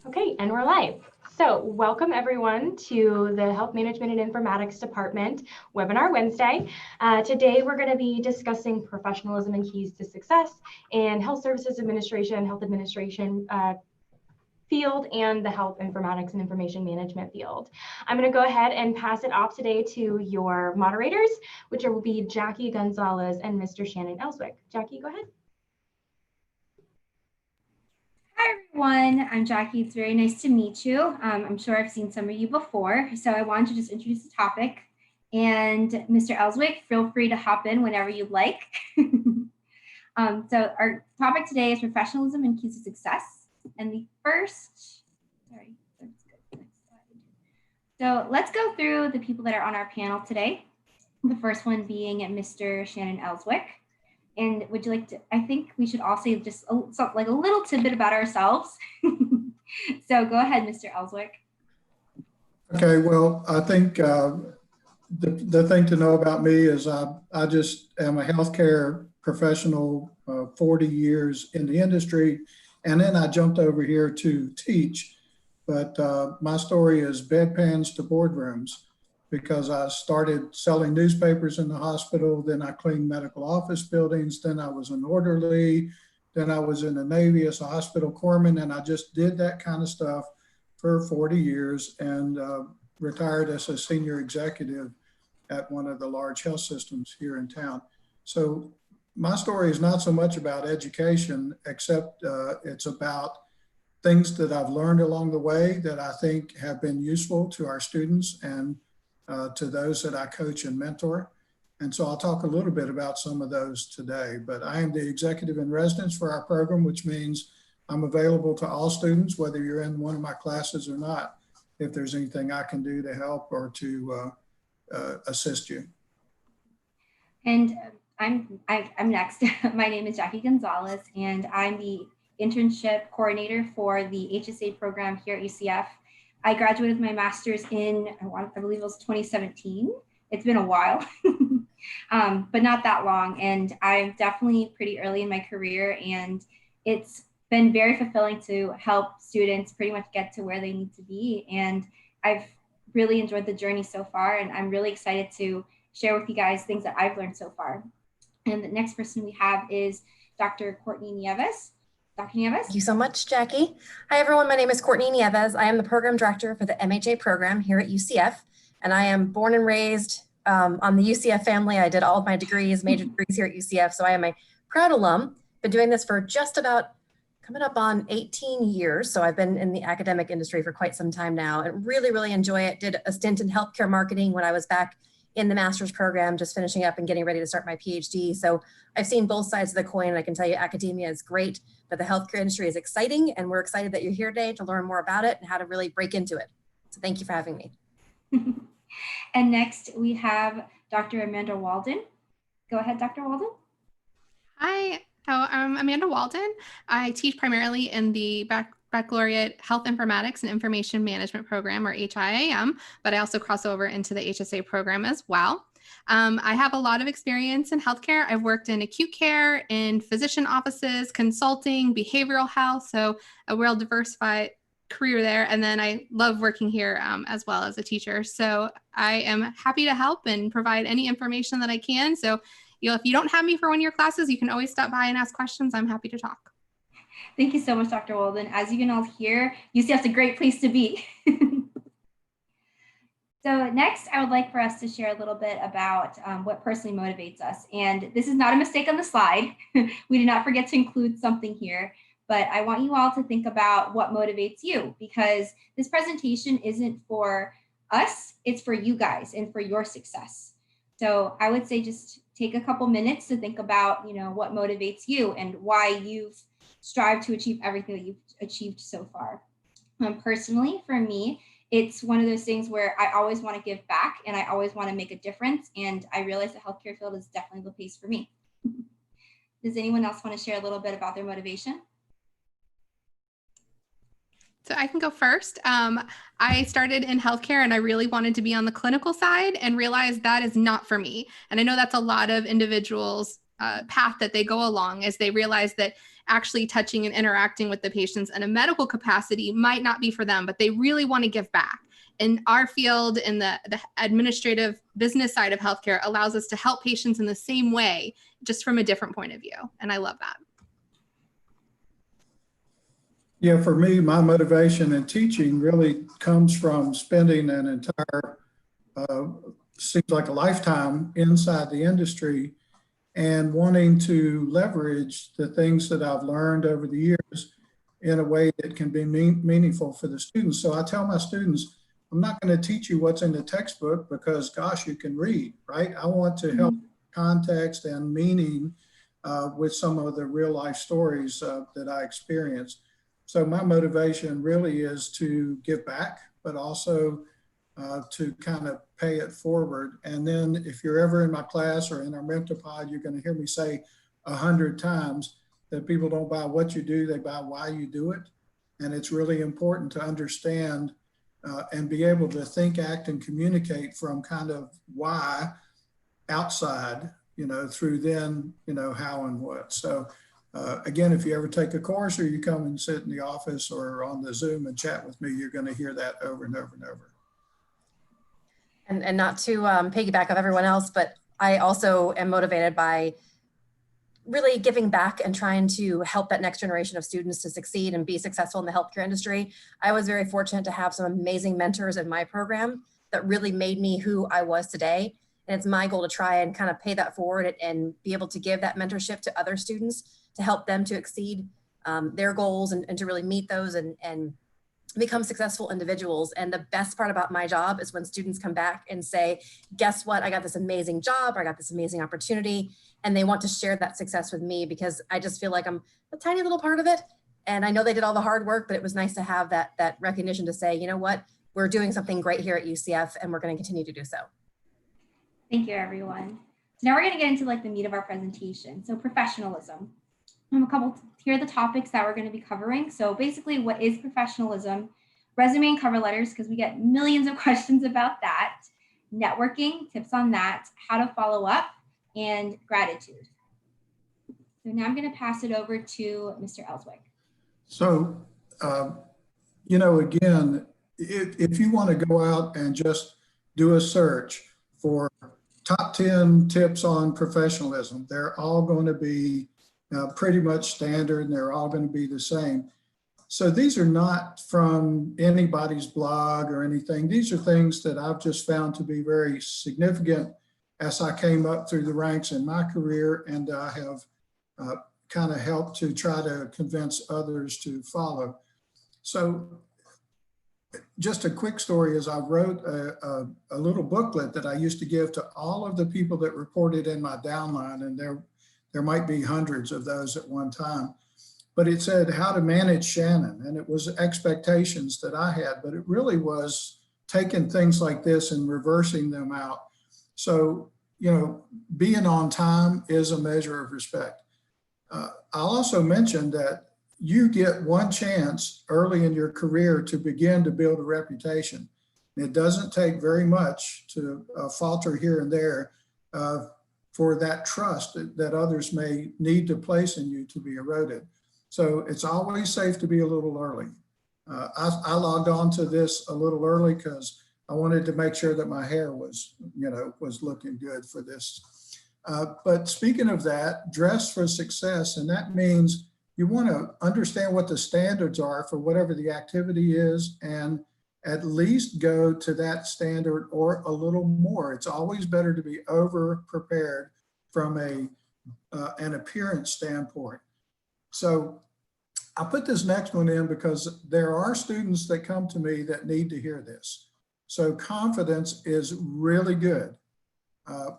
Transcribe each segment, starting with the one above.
Okay, and we're live. So welcome everyone to the Health Management and Informatics Department Webinar Wednesday. Today we're going to be discussing professionalism and keys to success in health services administration, health administration field, and the health informatics and information management field. I'm going to go ahead and pass it off today to your moderators, which will be Jackie Gonzalez and Mr. Shannon Elswick. Jackie, go ahead. Hi everyone, I'm Jackie. It's very nice to meet you. I'm sure I've seen some of you before, so I wanted to just introduce the topic. And Mr. Elswick, feel free to hop in whenever you'd like. So our topic today is professionalism and keys to success. And the first, sorry, that's good. Next slide. So let's go through the people that are on our panel today. The first one being Mr. Shannon Elswick. And would you like to, I think we should all say just like a little tidbit about ourselves. So go ahead, Mr. Elswick. Okay, well, I think the thing to know about me is I just am a healthcare professional, 40 years in the industry, and then I jumped over here to teach. But my story is bedpans to boardrooms, because I started selling newspapers in the hospital, then I cleaned medical office buildings, then I was an orderly, then I was in the Navy as a hospital corpsman, and I just did that kind of stuff for 40 years and retired as a senior executive at one of the large health systems here in town. So my story is not so much about education, except it's about things that I've learned along the way that I think have been useful to our students and to those that I coach and mentor. And so I'll talk a little bit about some of those today, but I am the executive in residence for our program, which means I'm available to all students, whether you're in one of my classes or not, if there's anything I can do to help or to assist you. And I'm next. My name is Jackie Gonzalez, and I'm the internship coordinator for the HSA program here at UCF. I graduated with my master's in, I believe it was 2017. It's been a while, but not that long. And I'm definitely pretty early in my career, and it's been very fulfilling to help students pretty much get to where they need to be. And I've really enjoyed the journey so far, and I'm really excited to share with you guys things that I've learned so far. And the next person we have is Dr. Courtney Nieves. Dr. Nieves? Thank you so much, Jackie. Hi, everyone. My name is Courtney Nieves. I am the program director for the MHA program here at UCF, and I am born and raised on the UCF family. I did all of my degrees, major degrees here at UCF, so I am a proud alum. Been doing this for just about coming up on 18 years, so I've been in the academic industry for quite some time now and really, really enjoy it. Did a stint in healthcare marketing when I was back in the master's program, just finishing up and getting ready to start my PhD. So I've seen both sides of the coin, and I can tell you academia is great, but the healthcare industry is exciting, and we're excited that you're here today to learn more about it and how to really break into it. So thank you for having me. And next we have Dr. Amanda Walden. Go ahead, Dr. Walden. Hi, I'm Amanda Walden. I teach primarily in the Baccalaureate Health Informatics and Information Management program, or HIAM, but I also cross over into the HSA program as well. I have a lot of experience in healthcare. I've worked in acute care, in physician offices, consulting, behavioral health, so a well-diversified career there. And then I love working here as well as a teacher. So I am happy to help and provide any information that I can. So if you don't have me for one of your classes, you can always stop by and ask questions. I'm happy to talk. Thank you so much, Dr. Walden. As you can all hear, UCF's a great place to be. So next, I would like for us to share a little bit about what personally motivates us. And this is not a mistake on the slide. We did not forget to include something here, but I want you all to think about what motivates you, because this presentation isn't for us, it's for you guys and for your success. So I would say just take a couple minutes to think about, what motivates you and why you've strived to achieve everything that you've achieved so far. Personally, for me, it's one of those things where I always want to give back and I always want to make a difference. And I realize the healthcare field is definitely the place for me. Does anyone else want to share a little bit about their motivation? So I can go first. I started in healthcare and I really wanted to be on the clinical side and realized that is not for me. And I know that's a lot of individuals' path that they go along as they realize that actually touching and interacting with the patients in a medical capacity might not be for them, but they really want to give back. And our field in the administrative business side of healthcare allows us to help patients in the same way, just from a different point of view. And I love that. Yeah, for me, my motivation in teaching really comes from spending an entire, seems like a lifetime inside the industry and wanting to leverage the things that I've learned over the years in a way that can be meaningful for the students. So I tell my students, I'm not going to teach you what's in the textbook because, gosh, you can read, right? I want to help context and meaning with some of the real life stories that I experienced. So my motivation really is to give back, but also to kind of pay it forward. And then if you're ever in my class or in our mentor pod, you're going to hear me say 100 times that people don't buy what you do, they buy why you do it. And it's really important to understand and be able to think, act, and communicate from kind of why outside, through then, how and what. So again, if you ever take a course or you come and sit in the office or on the Zoom and chat with me, you're going to hear that over and over and over. And not to piggyback off everyone else, but I also am motivated by really giving back and trying to help that next generation of students to succeed and be successful in the healthcare industry. I was very fortunate to have some amazing mentors in my program that really made me who I was today. And it's my goal to try and kind of pay that forward and be able to give that mentorship to other students to help them to exceed their goals and to really meet those and become successful individuals. And the best part about my job is when students come back and say, guess what? I got this amazing job, or I got this amazing opportunity. And they want to share that success with me because I just feel like I'm a tiny little part of it. And I know they did all the hard work, but it was nice to have that recognition to say, you know what, we're doing something great here at UCF and we're going to continue to do so. Thank you, everyone. So now we're going to get into the meat of our presentation. So professionalism. Here are the topics that we're going to be covering. So basically, what is professionalism? Resume and cover letters, because we get millions of questions about that. Networking, tips on that. How to follow up, and gratitude. So now I'm going to pass it over to Mr. Ellswick. So, again, if you want to go out and just do a search for top 10 tips on professionalism, they're all going to be pretty much standard, and they're all going to be the same. So these are not from anybody's blog or anything. These are things that I've just found to be very significant as I came up through the ranks in my career, and I have kind of helped to try to convince others to follow. So just a quick story is I wrote a little booklet that I used to give to all of the people that reported in my downline, and there might be hundreds of those at one time, but it said how to manage Shannon, and it was expectations that I had, but it really was taking things like this and reversing them out. So, being on time is a measure of respect. I'll also mention that you get one chance early in your career to begin to build a reputation. It doesn't take very much to falter here and there for that trust that others may need to place in you to be eroded. So it's always safe to be a little early. I logged on to this a little early because I wanted to make sure that my hair was looking good for this. But speaking of that, dress for success, and that means you want to understand what the standards are for whatever the activity is, and at least go to that standard or a little more. It's always better to be over prepared from an appearance standpoint. So I put this next one in because there are students that come to me that need to hear this. So confidence is really good,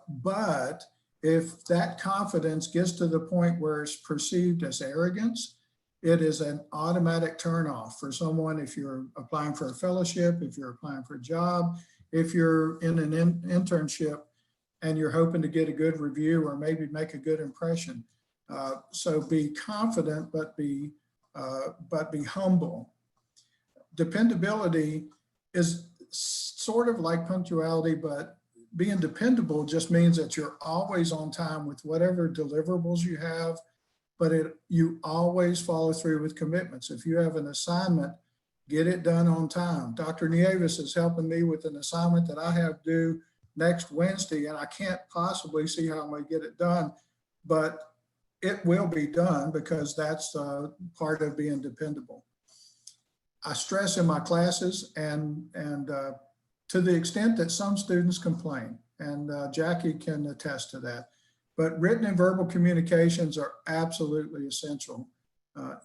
but if that confidence gets to the point where it's perceived as arrogance, it is an automatic turnoff for someone. If you're applying for a fellowship, if you're applying for a job, if you're in an internship and you're hoping to get a good review or maybe make a good impression. So be confident, but be humble. Dependability is sort of like punctuality, but being dependable just means that you're always on time with whatever deliverables you have, but you always follow through with commitments. If you have an assignment, get it done on time. Dr. Nieves is helping me with an assignment that I have due next Wednesday, and I can't possibly see how I'm going to get it done, but it will be done because that's part of being dependable. I stress in my classes and to the extent that some students complain, and Jackie can attest to that, but written and verbal communications are absolutely essential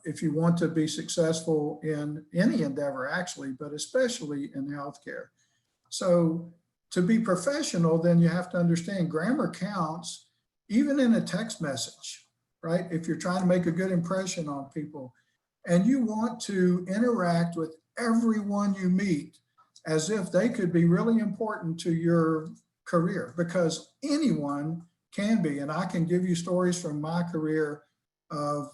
if you want to be successful in any endeavor actually, but especially in healthcare. So to be professional, then you have to understand grammar counts even in a text message, right? If you're trying to make a good impression on people and you want to interact with everyone you meet as if they could be really important to your career, because anyone can be. And I can give you stories from my career of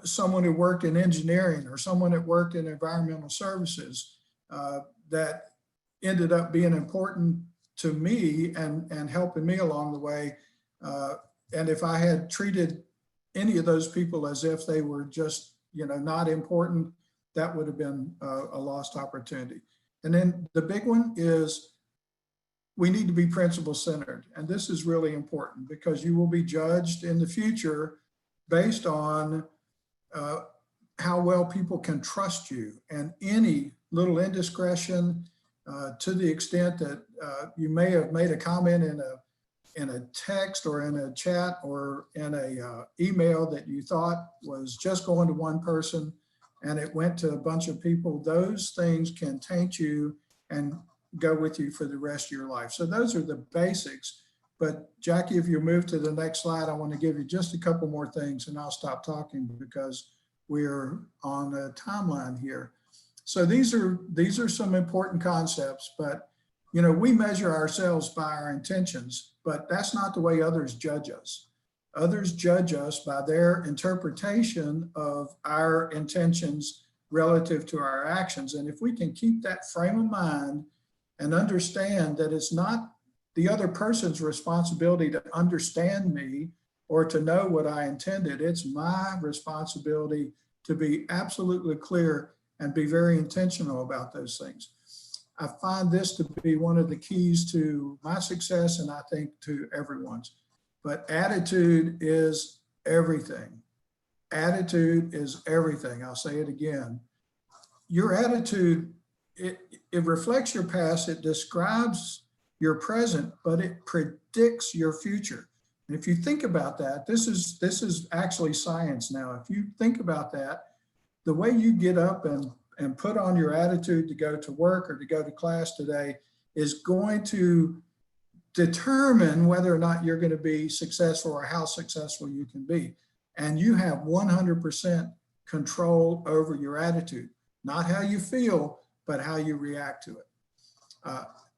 someone who worked in engineering or someone that worked in environmental services that ended up being important to me and helping me along the way. And if I had treated any of those people as if they were just, not important, that would have been a lost opportunity. And then the big one is we need to be principle centered. And this is really important because you will be judged in the future based on how well people can trust you, and any little indiscretion to the extent that you may have made a comment in a text or in a chat or in a email that you thought was just going to one person and it went to a bunch of people. Those things can taint you and go with you for the rest of your life. So those are the basics. But Jackie, if you move to the next slide, I want to give you just a couple more things and I'll stop talking because we're on a timeline here. So these are some important concepts, but we measure ourselves by our intentions, but that's not the way others judge us. Others judge us by their interpretation of our intentions relative to our actions. And if we can keep that frame of mind and understand that it's not the other person's responsibility to understand me or to know what I intended, it's my responsibility to be absolutely clear and be very intentional about those things. I find this to be one of the keys to my success, and I think to everyone's. But attitude is everything. Attitude is everything. I'll say it again. Your attitude, it reflects your past, it describes your present, but it predicts your future. And if you think about that, this is actually science now. If you think about that, the way you get up and put on your attitude to go to work or to go to class today is going to determine whether or not you're going to be successful or how successful you can be. And you have 100% control over your attitude, not how you feel, but how you react to it.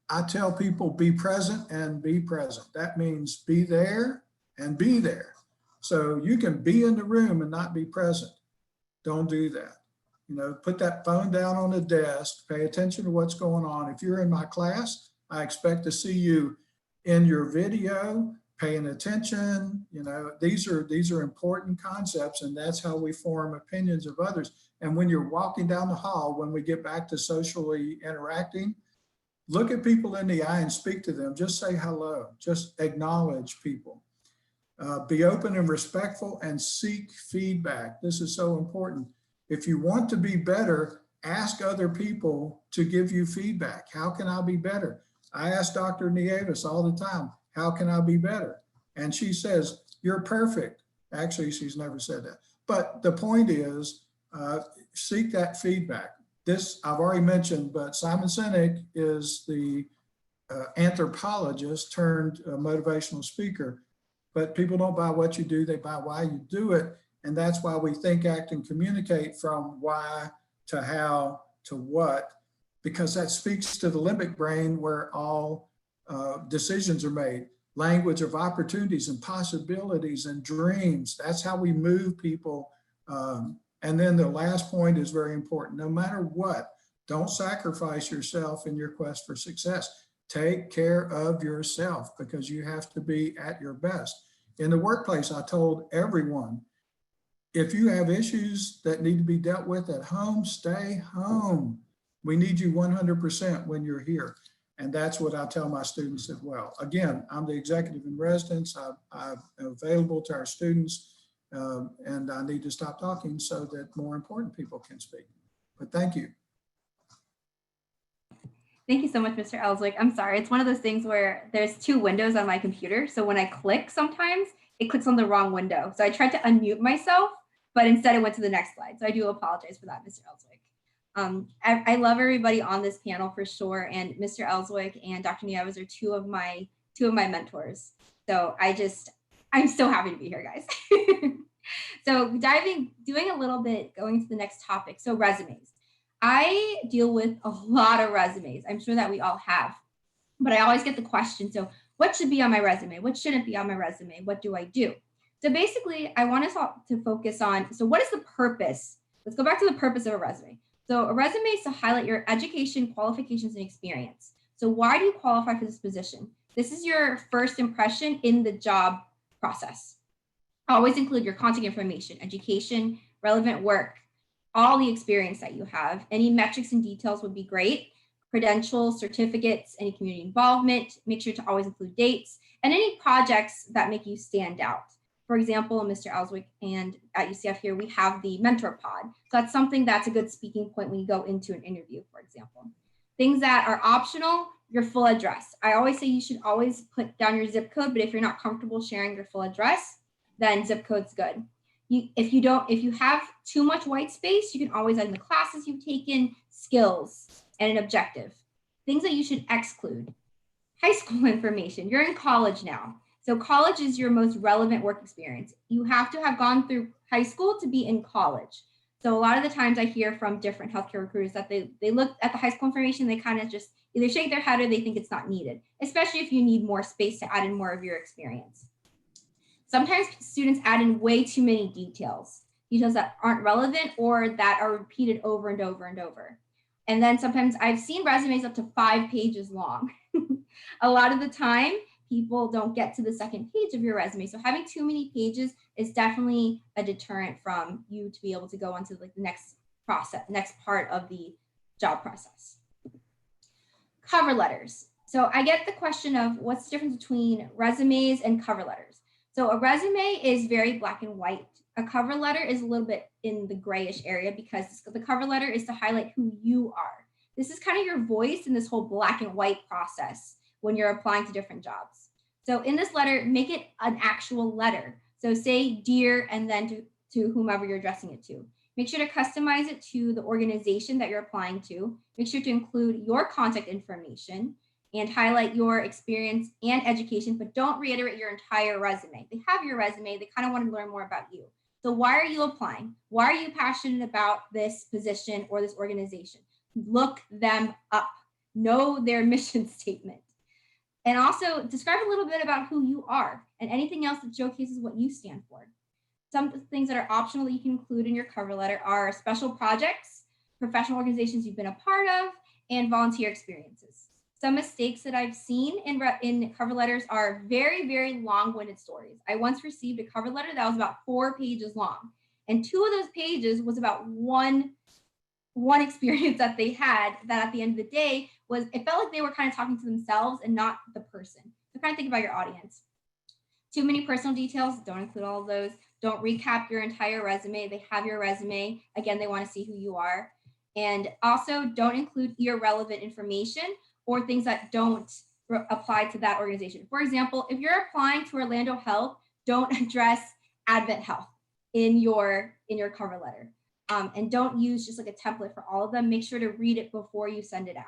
I tell people be present and be present. That means be there and be there. So you can be in the room and not be present. Don't do that. Put that phone down on the desk, pay attention to what's going on. If you're in my class, I expect to see you in your video, paying attention. These are important concepts, and that's how we form opinions of others. And when you're walking down the hall, when we get back to socially interacting, look at people in the eye and speak to them. Just say hello, just acknowledge people. Be open and respectful and seek feedback. This is so important. If you want to be better, ask other people to give you feedback. How can I be better? I ask Dr. Nieves all the time, how can I be better? And she says, you're perfect. Actually, she's never said that. But the point is, seek that feedback. This I've already mentioned, but Simon Sinek is the anthropologist turned motivational speaker. But people don't buy what you do, they buy why you do it. And that's why we think, act, and communicate from why to how to what, because that speaks to the limbic brain where all decisions are made. Language of opportunities and possibilities and dreams. That's how we move people. And then the last point is very important. No matter what, don't sacrifice yourself in your quest for success. Take care of yourself because you have to be at your best. In the workplace, I told everyone, if you have issues that need to be dealt with at home, stay home. We need you 100% when you're here. And that's what I tell my students as well. Again, I'm the executive in residence. I'm available to our students, and I need to stop talking so that more important people can speak. But thank you. Thank you so much, Mr. Ellswick. I'm sorry. It's one of those things where there's two windows on my computer. So when I click, sometimes it clicks on the wrong window. So I tried to unmute myself, but instead it went to the next slide. So I do apologize for that, Mr. Ellswick. I love everybody on this panel for sure. And Mr. Ellswick and Dr. Nieves are two of my mentors. So I'm so happy to be here, guys. So doing a little bit, going to the next topic. So resumes. I deal with a lot of resumes. I'm sure that we all have, but I always get the question, so what should be on my resume? What shouldn't be on my resume? What do I do? So basically, I want us all to focus on, so what is the purpose? Let's go back to the purpose of a resume. So a resume is to highlight your education, qualifications, and experience. So why do you qualify for this position? This is your first impression in the job process. Always include your contact information, education, relevant work, all the experience that you have. Any metrics and details would be great. Credentials, certificates, any community involvement. Make sure to always include dates and any projects that make you stand out. For example, Mr. Ellswick and at UCF here, we have the mentor pod. So that's something that's a good speaking point when you go into an interview, for example. Things that are optional, your full address. I always say you should always put down your zip code, but if you're not comfortable sharing your full address, then zip code's good. If you have too much white space, you can always add in the classes you've taken, skills, and an objective. Things that you should exclude. High school information. You're in college now. So college is your most relevant work experience. You have to have gone through high school to be in college. So a lot of the times I hear from different healthcare recruiters that they look at the high school information, they kind of just either shake their head or they think it's not needed, especially if you need more space to add in more of your experience. Sometimes students add in way too many details that aren't relevant or that are repeated over and over and over. And then sometimes I've seen resumes up to 5 pages long. A lot of the time, people don't get to the second page of your resume. So having too many pages is definitely a deterrent from you to be able to go on to like the next part of the job process. Cover letters. So I get the question of what's the difference between resumes and cover letters. So a resume is very black and white. A cover letter is a little bit in the grayish area because the cover letter is to highlight who you are. This is kind of your voice in this whole black and white process when you're applying to different jobs. So in this letter, make it an actual letter. So say dear and then to whomever you're addressing it to. Make sure to customize it to the organization that you're applying to. Make sure to include your contact information and highlight your experience and education, but don't reiterate your entire resume. They have your resume, they kind of want to learn more about you. So why are you applying? Why are you passionate about this position or this organization? Look them up, know their mission statement. And also describe a little bit about who you are and anything else that showcases what you stand for. Some things that are optional that you can include in your cover letter are special projects, professional organizations you've been a part of, and volunteer experiences. Some mistakes that I've seen in cover letters are very, very long-winded stories. I once received a cover letter that was about 4 pages long, and 2 of those pages was about one experience that they had that at the end of the day it felt like they were kind of talking to themselves and not the person. So kind of think about your audience. Too many personal details, don't include all of those. Don't recap your entire resume. They have your resume. Again, they want to see who you are. And also don't include irrelevant information or things that don't apply to that organization. For example, if you're applying to Orlando Health, don't address Advent Health in your cover letter. And don't use just like a template for all of them. Make sure to read it before you send it out.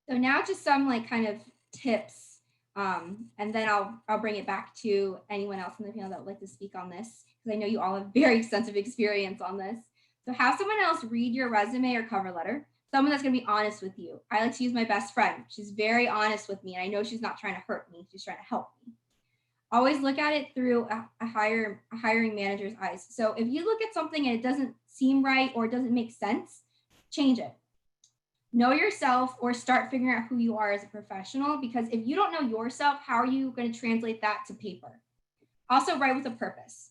So now just some like kind of tips, and then I'll bring it back to anyone else in the panel that would like to speak on this, because I know you all have very extensive experience on this. So have someone else read your resume or cover letter, someone that's going to be honest with you. I like to use my best friend. She's very honest with me, and I know she's not trying to hurt me. She's trying to help me. Always look at it through a hiring manager's eyes. So if you look at something and it doesn't seem right or it doesn't make sense, change it. know yourself or start figuring out who you are as a professional, because if you don't know yourself, how are you going to translate that to paper? Also, write with a purpose.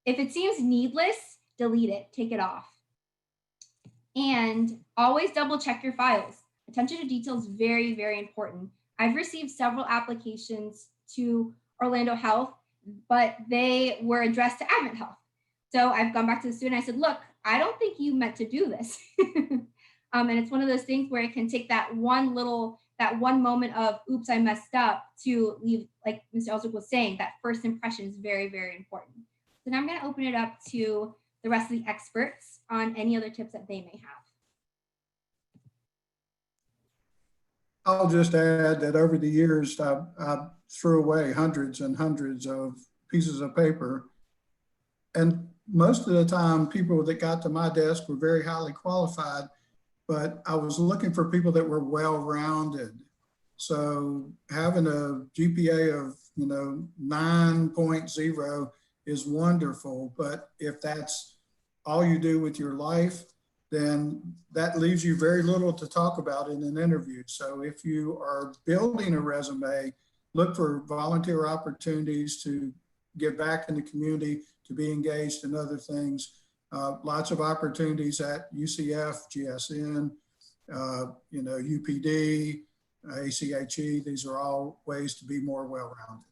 If it seems needless, delete it, take it off. And always double check your files. Attention to detail is very, very important. I've received several applications to Orlando Health, but they were addressed to Advent Health. So I've gone back to the student. I said, look, I don't think you meant to do this. And it's one of those things where it can take that one moment of, oops, I messed up, to leave, like Mr. Ellswick was saying, that first impression is very, very important. So now I'm going to open it up to the rest of the experts on any other tips that they may have. I'll just add that over the years, I threw away hundreds and hundreds of pieces of paper. And most of the time, people that got to my desk were very highly qualified, but I was looking for people that were well-rounded. So having a GPA of 9.0 is wonderful, but if that's all you do with your life, then that leaves you very little to talk about in an interview. So if you are building a resume, look for volunteer opportunities to give back in the community, to be engaged in other things. Lots of opportunities at UCF, GSN, UPD, ACHE. These are all ways to be more well-rounded.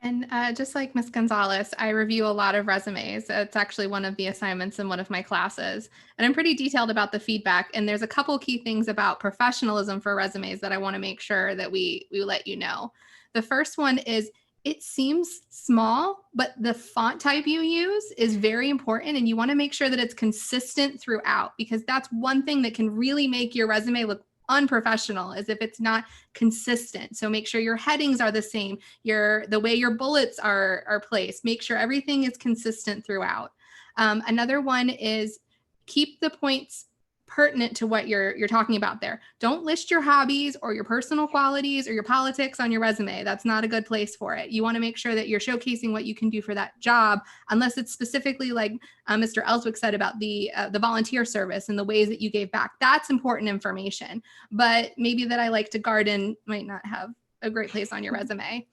And just like Ms. Gonzalez, I review a lot of resumes. It's actually one of the assignments in one of my classes. And I'm pretty detailed about the feedback. And there's a couple key things about professionalism for resumes that I want to make sure that we let you know. The first one is, it seems small, but the font type you use is very important. And you want to make sure that it's consistent throughout, because that's one thing that can really make your resume look unprofessional, is if it's not consistent. So make sure your headings are the same, the way your bullets are placed. Make sure everything is consistent throughout. Another one is, keep the points pertinent to what you're talking about there. Don't list your hobbies or your personal qualities or your politics on your resume. That's not a good place for it. You want to make sure that you're showcasing what you can do for that job, unless it's specifically like Mr. Ellswick said about the volunteer service and the ways that you gave back. That's important information. But maybe that I like to garden might not have a great place on your resume.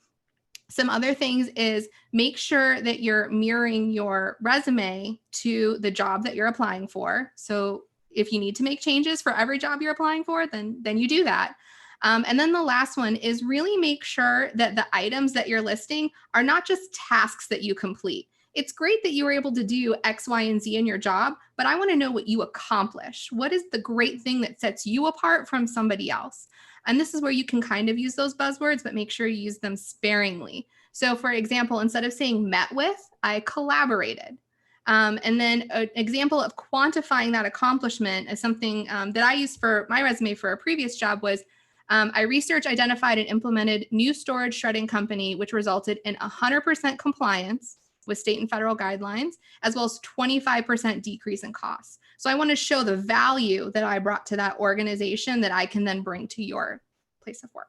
Some other things is, make sure that you're mirroring your resume to the job that you're applying for. So if you need to make changes for every job you're applying for, then you do that. And then the last one is, really make sure that the items that you're listing are not just tasks that you complete. It's great that you were able to do X, Y, and Z in your job, but I want to know what you accomplish. What is the great thing that sets you apart from somebody else? And this is where you can kind of use those buzzwords, but make sure you use them sparingly. So for example, instead of saying met with, I collaborated. And then an example of quantifying that accomplishment is something that I used for my resume for a previous job was, I researched, identified, and implemented new storage shredding company, which resulted in 100% compliance with state and federal guidelines, as well as 25% decrease in costs. So I want to show the value that I brought to that organization that I can then bring to your place of work.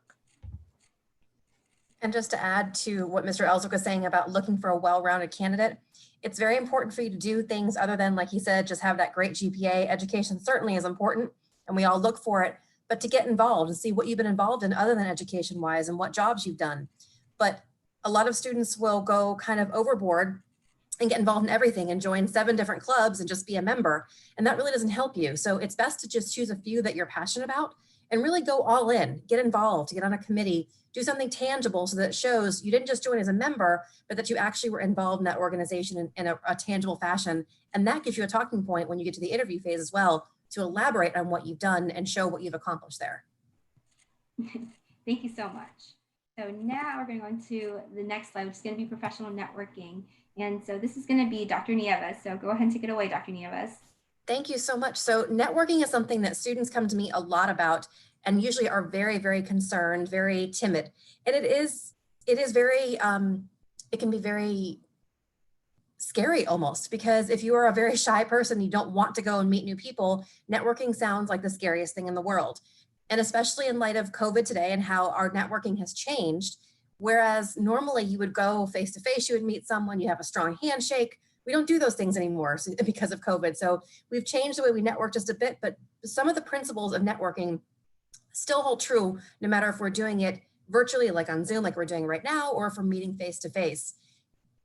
And just to add to what Mr. Ellswick was saying about looking for a well-rounded candidate, it's very important for you to do things other than, like he said, just have that great GPA. Education certainly is important, and we all look for it, but to get involved and see what you've been involved in other than education-wise and what jobs you've done. But a lot of students will go kind of overboard and get involved in everything and join 7 different clubs and just be a member, and that really doesn't help you. So it's best to just choose a few that you're passionate about and really go all in, get involved, get on a committee, do something tangible so that it shows you didn't just join as a member, but that you actually were involved in that organization in a tangible fashion. And that gives you a talking point when you get to the interview phase as well, to elaborate on what you've done and show what you've accomplished there. Thank you so much. So now we're going to go into the next slide, which is going to be professional networking. And so this is going to be Dr. Nieves. So go ahead and take it away, Dr. Nieves. Thank you so much. So networking is something that students come to me a lot about, and usually are very, very concerned, very timid. And it is very, it can be very scary almost, because if you are a very shy person, you don't want to go and meet new people, networking sounds like the scariest thing in the world. And especially in light of COVID today and how our networking has changed, whereas normally you would go face to face, you would meet someone, you have a strong handshake, We don't do those things anymore because of COVID. So we've changed the way we network just a bit, but some of the principles of networking still hold true no matter if we're doing it virtually, like on Zoom, like we're doing right now, or if we're meeting face to face.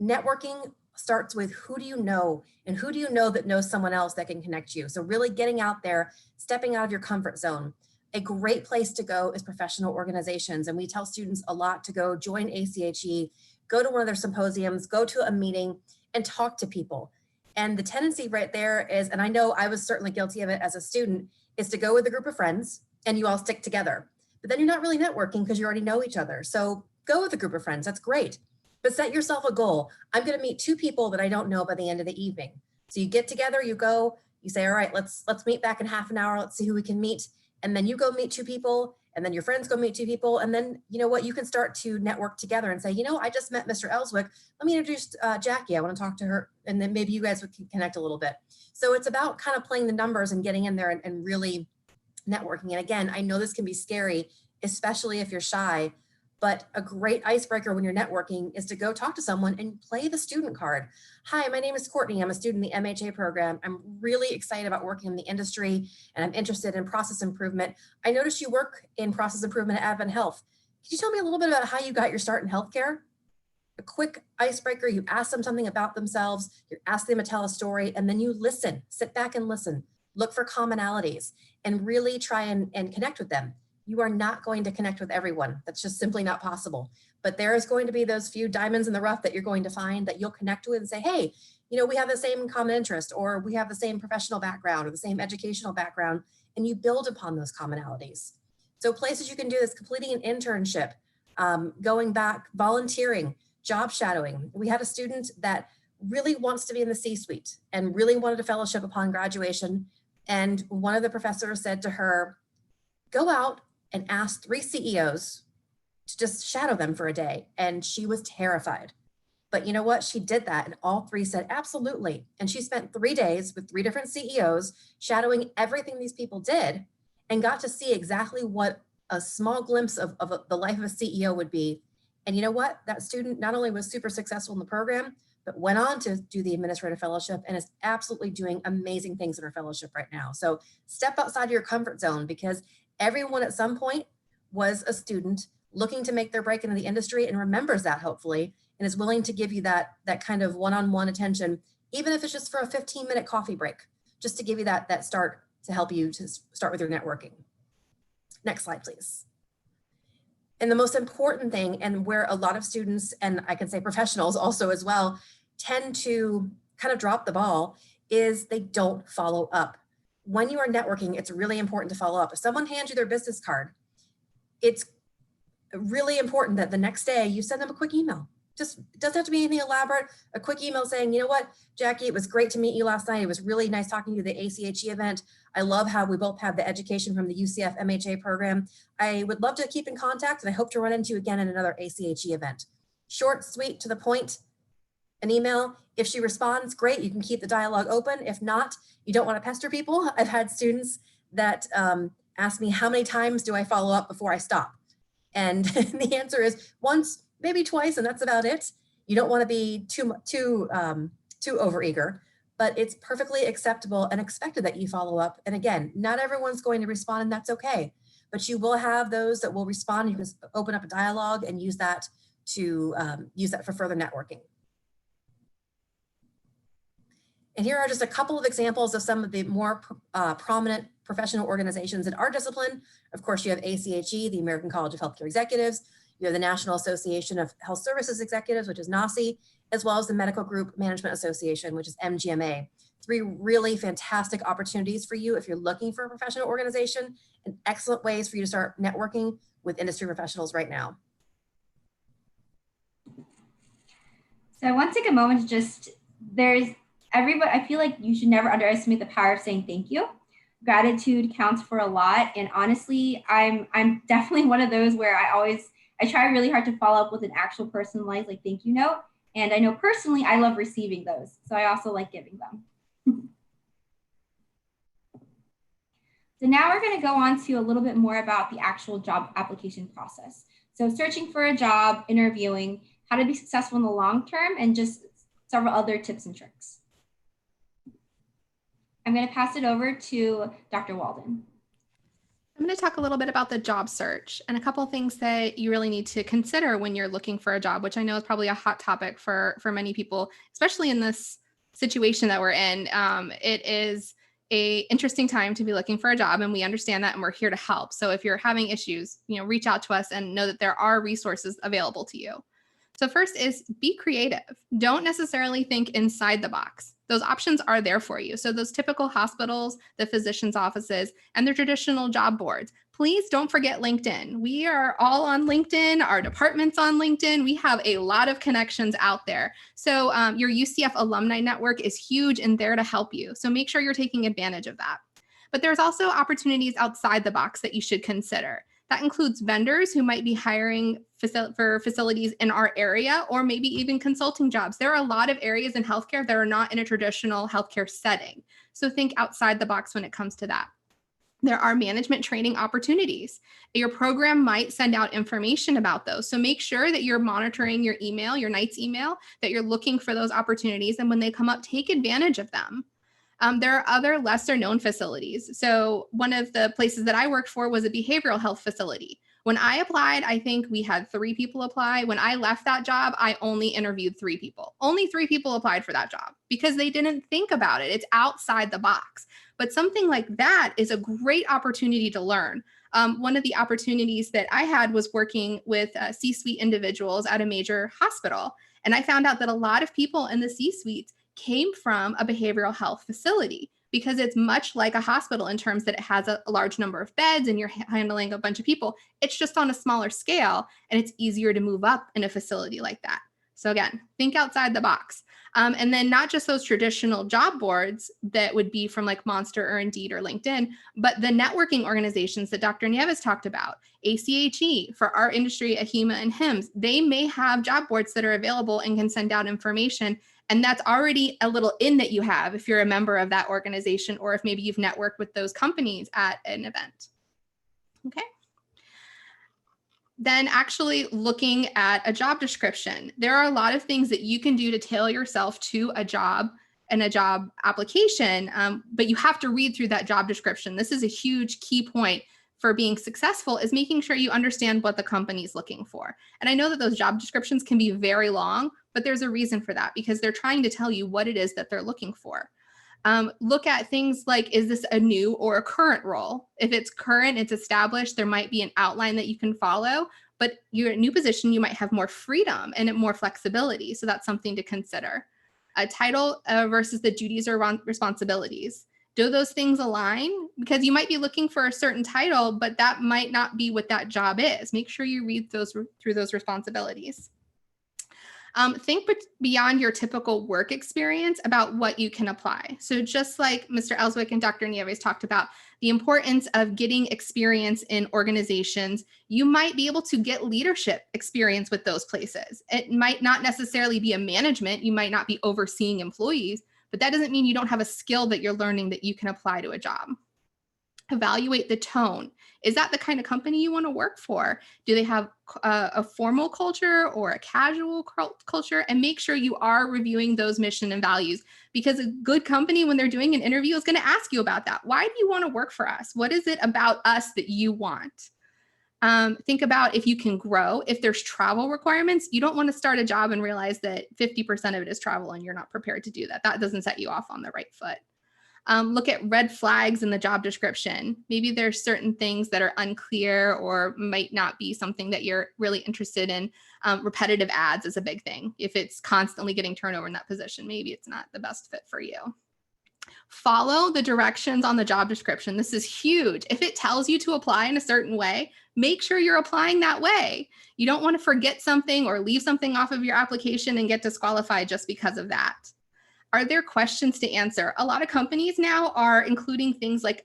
Networking starts with who do you know, and who do you know that knows someone else that can connect you. So really getting out there, stepping out of your comfort zone. A great place to go is professional organizations. And we tell students a lot to go join ACHE, go to one of their symposiums, go to a meeting and talk to people. And the tendency right there is, and I know I was certainly guilty of it as a student, is to go with a group of friends and you all stick together. But then you're not really networking because you already know each other. So go with a group of friends, that's great. But set yourself a goal. I'm gonna meet 2 people that I don't know by the end of the evening. So you get together, you go, you say, all right, let's meet back in half an hour. Let's see who we can meet. And then you go meet 2 people, and then your friends go meet 2 people. And then, you know what, you can start to network together and say, you know, I just met Mr. Ellswick. Let me introduce Jackie. I want to talk to her. And then maybe you guys would connect a little bit. So it's about kind of playing the numbers and getting in there and really networking. And again, I know this can be scary, especially if you're shy, but a great icebreaker when you're networking is to go talk to someone and play the student card. Hi, my name is Courtney. I'm a student in the MHA program. I'm really excited about working in the industry and I'm interested in process improvement. I noticed you work in process improvement at Advent Health. Could you tell me a little bit about how you got your start in healthcare? A quick icebreaker, you ask them something about themselves, you ask them to tell a story, and then you listen, sit back and listen, look for commonalities and really try and connect with them. You are not going to connect with everyone. That's just simply not possible. But there is going to be those few diamonds in the rough that you're going to find that you'll connect with and say, hey, you know, we have the same common interest, or we have the same professional background or the same educational background, and you build upon those commonalities. So places you can do this: completing an internship, going back, volunteering, job shadowing. We had a student that really wants to be in the C-suite and really wanted a fellowship upon graduation. And one of the professors said to her, go out and ask 3 CEOs to just shadow them for a day. And she was terrified. But you know what? She did that. And all 3 said, absolutely. And she spent 3 days with 3 different CEOs shadowing everything these people did and got to see exactly what a small glimpse of the life of a CEO would be. And you know what? That student not only was super successful in the program, but went on to do the administrative fellowship and is absolutely doing amazing things in her fellowship right now. So step outside your comfort zone, because everyone at some point was a student looking to make their break into the industry and remembers that, hopefully, and is willing to give you that kind of one-on-one attention, even if it's just for a 15-minute coffee break, just to give you that start to help you to start with your networking. Next slide, please. And the most important thing, and where a lot of students, and I can say professionals also as well, tend to kind of drop the ball, is they don't follow up. When you are networking, it's really important to follow up. If someone hands you their business card, it's really important that the next day you send them a quick email. Just, it doesn't have to be anything elaborate. A quick email saying, you know what, Jackie, it was great to meet you last night. It was really nice talking to you at the ACHE event. I love how we both have the education from the UCF MHA program. I would love to keep in contact, and I hope to run into you again in another ACHE event. Short, sweet, to the point, an email. If she responds, great, you can keep the dialogue open. If not, you don't want to pester people. I've had students that ask me, how many times do I follow up before I stop? And the answer is once, maybe twice, and that's about it. You don't want to be too overeager, but it's perfectly acceptable and expected that you follow up. And again, not everyone's going to respond, and that's okay. But you will have those that will respond. You can open up a dialogue and use that to use that for further networking. And here are just a couple of examples of some of the more prominent professional organizations in our discipline. Of course, you have ACHE, the American College of Healthcare Executives. You have the National Association of Health Services Executives, which is NACE, as well as the Medical Group Management Association, which is MGMA. 3 really fantastic opportunities for you if you're looking for a professional organization, and excellent ways for you to start networking with industry professionals right now. So I want to take a moment to just, everybody, I feel like you should never underestimate the power of saying thank you. Gratitude counts for a lot. And honestly, I'm definitely one of those where I try really hard to follow up with an actual personalized thank you note. And I know personally, I love receiving those. So I also like giving them. So now we're going to go on to a little bit more about the actual job application process. So searching for a job, interviewing, how to be successful in the long term, and just several other tips and tricks. I'm going to pass it over to Dr. Walden. I'm going to talk a little bit about the job search and a couple of things that you really need to consider when you're looking for a job, which I know is probably a hot topic for many people, especially in this situation that we're in. It is an interesting time to be looking for a job, and we understand that, and we're here to help. So if you're having issues, reach out to us and know that there are resources available to you. So first is be creative. Don't necessarily think inside the box. Those options are there for you. So those typical hospitals, the physician's offices, and the traditional job boards. Please don't forget LinkedIn. We are all on LinkedIn, our department's on LinkedIn. We have a lot of connections out there. So your UCF alumni network is huge and there to help you. So make sure you're taking advantage of that. But there's also opportunities outside the box that you should consider. That includes vendors who might be hiring for facilities in our area, or maybe even consulting jobs. There are a lot of areas in healthcare that are not in a traditional healthcare setting. So think outside the box when it comes to that. There are management training opportunities. Your program might send out information about those. So make sure that you're monitoring your email, your NIGHTS email, that you're looking for those opportunities. And when they come up, take advantage of them. There are other lesser known facilities. So one of the places that I worked for was a behavioral health facility. When I applied, I think we had 3 people apply. When I left that job, I only interviewed 3 people. Only 3 people applied for that job because they didn't think about it. It's outside the box. But something like that is a great opportunity to learn. One of the opportunities that I had was working with C-suite individuals at a major hospital. And I found out that a lot of people in the C-suites came from a behavioral health facility because it's much like a hospital in terms that it has a large number of beds and you're handling a bunch of people. It's just on a smaller scale, and it's easier to move up in a facility like that. So again, think outside the box. And then not just those traditional job boards that would be from like Monster or Indeed or LinkedIn, but the networking organizations that Dr. Nieves talked about, ACHE for our industry, AHIMA and HIMSS, they may have job boards that are available and can send out information. And that's already a little in that you have if you're a member of that organization, or if maybe you've networked with those companies at an event. Okay. Then actually looking at a job description. There are a lot of things that you can do to tailor yourself to a job and a job application, but you have to read through that job description. This is a huge key point for being successful, is making sure you understand what the company is looking for. And I know that those job descriptions can be very long, but there's a reason for that, because they're trying to tell you what it is that they're looking for. Look at things like, is this a new or a current role? If it's current, it's established, there might be an outline that you can follow, but your new position, you might have more freedom and more flexibility. So that's something to consider. A title versus the duties or responsibilities. Do those things align? Because you might be looking for a certain title, but that might not be what that job is. Make sure you read through those responsibilities. Think beyond your typical work experience about what you can apply. So just like Mr. Ellswick and Dr. Nieves talked about, the importance of getting experience in organizations, you might be able to get leadership experience with those places. It might not necessarily be a management, you might not be overseeing employees, but that doesn't mean you don't have a skill that you're learning that you can apply to a job. Evaluate the tone. Is that the kind of company you want to work for? Do they have a formal culture or a casual culture? And make sure you are reviewing those mission and values, because a good company, when they're doing an interview, is going to ask you about that. Why do you want to work for us? What is it about us that you want? Think about if you can grow. If there's travel requirements, you don't want to start a job and realize that 50% of it is travel and you're not prepared to do that. That doesn't set you off on the right foot. Look at red flags in the job description. Maybe there's certain things that are unclear or might not be something that you're really interested in. Repetitive ads is a big thing. If it's constantly getting turnover in that position, maybe it's not the best fit for you. Follow the directions on the job description. This is huge. If it tells you to apply in a certain way, make sure you're applying that way. You don't want to forget something or leave something off of your application and get disqualified just because of that. Are there questions to answer? A lot of companies now are including things like